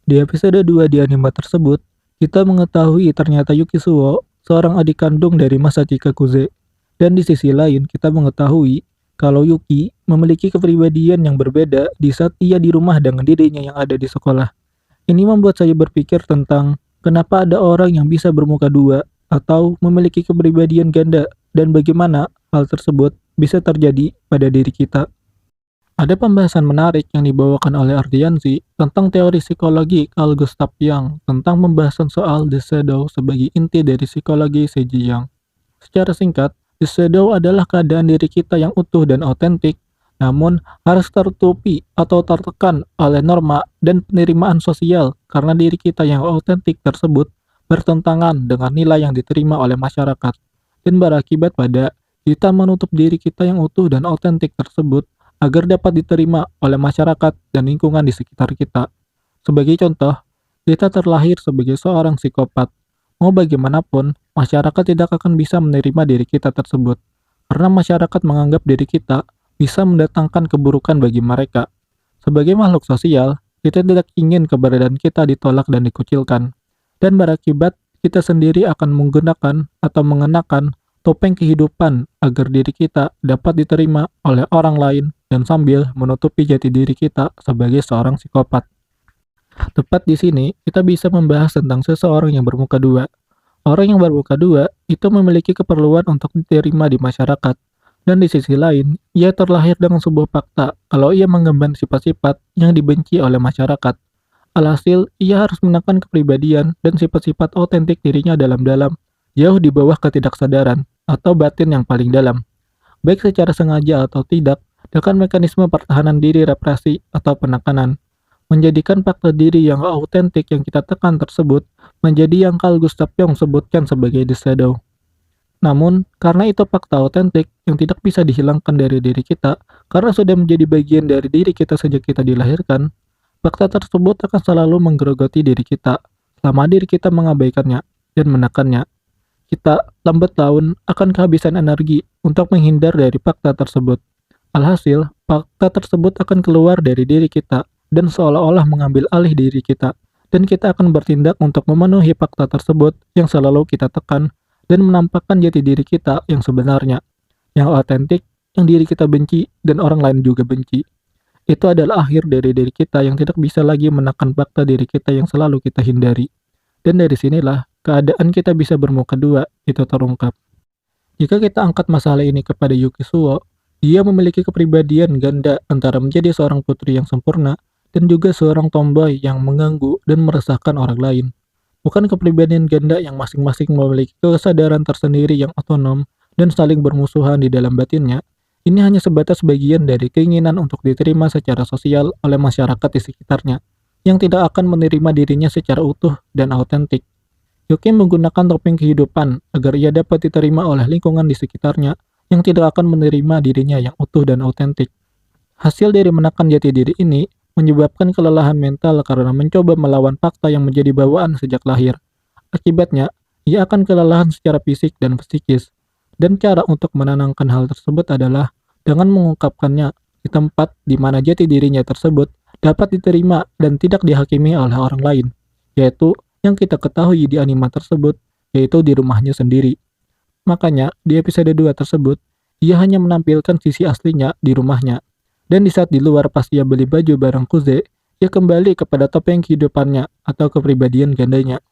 Di episode 2 di anime tersebut, kita mengetahui ternyata Yukisuo seorang adik kandung dari Masachika Kuze. Dan di sisi lain, kita mengetahui kalau Yuki memiliki kepribadian yang berbeda di saat ia di rumah dengan dirinya yang ada di sekolah. Ini membuat saya berpikir tentang kenapa ada orang yang bisa bermuka dua atau memiliki kepribadian ganda dan bagaimana hal tersebut bisa terjadi pada diri kita. Ada pembahasan menarik yang dibawakan oleh Ardiansyah tentang teori psikologi Carl Gustav Jung tentang pembahasan soal The Shadow sebagai inti dari psikologi C.G. Jung. Secara singkat, The Shadow adalah keadaan diri kita yang utuh dan otentik, namun harus tertutupi atau tertekan oleh norma dan penerimaan sosial karena diri kita yang otentik tersebut bertentangan dengan nilai yang diterima oleh masyarakat dan berakibat pada kita menutup diri kita yang utuh dan otentik tersebut agar dapat diterima oleh masyarakat dan lingkungan di sekitar kita. Sebagai contoh, kita terlahir sebagai seorang psikopat. Mau bagaimanapun, masyarakat tidak akan bisa menerima diri kita tersebut, karena masyarakat menganggap diri kita bisa mendatangkan keburukan bagi mereka. Sebagai makhluk sosial, kita tidak ingin keberadaan kita ditolak dan dikucilkan, dan berakibat kita sendiri akan menggunakan atau mengenakan topeng kehidupan agar diri kita dapat diterima oleh orang lain dan sambil menutupi jati diri kita sebagai seorang psikopat. Tepat di sini, kita bisa membahas tentang seseorang yang bermuka dua. Orang yang bermuka dua itu memiliki keperluan untuk diterima di masyarakat, dan di sisi lain, ia terlahir dengan sebuah fakta kalau ia mengemban sifat-sifat yang dibenci oleh masyarakat. Alhasil, ia harus menekan kepribadian dan sifat-sifat otentik dirinya dalam-dalam, jauh di bawah ketidaksadaran atau batin yang paling dalam, baik secara sengaja atau tidak, dengan mekanisme pertahanan diri represi atau penekanan, menjadikan fakta diri yang autentik yang kita tekan tersebut menjadi yang Carl Gustav Jung sebutkan sebagai the shadow. Namun, karena itu fakta autentik yang tidak bisa dihilangkan dari diri kita, karena sudah menjadi bagian dari diri kita sejak kita dilahirkan, fakta tersebut akan selalu menggerogoti diri kita, selama diri kita mengabaikannya dan menekannya. Kita lambat laun akan kehabisan energi untuk menghindar dari fakta tersebut. Alhasil, fakta tersebut akan keluar dari diri kita dan seolah-olah mengambil alih diri kita, dan kita akan bertindak untuk memenuhi fakta tersebut yang selalu kita tekan dan menampakkan jati diri kita yang sebenarnya, yang otentik, yang diri kita benci dan orang lain juga benci. Itu adalah akhir dari diri kita yang tidak bisa lagi menekan fakta diri kita yang selalu kita hindari. Dan dari sinilah keadaan kita bisa bermuka dua itu terungkap. Jika kita angkat masalah ini kepada Yukisuo, dia memiliki kepribadian ganda antara menjadi seorang putri yang sempurna dan juga seorang tomboy yang mengganggu dan meresahkan orang lain. Bukan kepribadian ganda yang masing-masing memiliki kesadaran tersendiri yang otonom dan saling bermusuhan di dalam batinnya. Ini hanya sebatas bagian dari keinginan untuk diterima secara sosial oleh masyarakat di sekitarnya, yang tidak akan menerima dirinya secara utuh dan autentik. Yuki menggunakan topeng kehidupan agar ia dapat diterima oleh lingkungan di sekitarnya yang tidak akan menerima dirinya yang utuh dan autentik. Hasil dari menekan jati diri ini menyebabkan kelelahan mental karena mencoba melawan fakta yang menjadi bawaan sejak lahir. Akibatnya, ia akan kelelahan secara fisik dan psikis. Dan cara untuk menenangkan hal tersebut adalah dengan mengungkapkannya di tempat di mana jati dirinya tersebut dapat diterima dan tidak dihakimi oleh orang lain, yaitu yang kita ketahui di anime tersebut, yaitu di rumahnya sendiri. Makanya, di episode 2 tersebut, ia hanya menampilkan sisi aslinya di rumahnya. Dan di saat di luar pas ia beli baju barang Kuze, ia kembali kepada topeng kehidupannya atau kepribadian gandanya.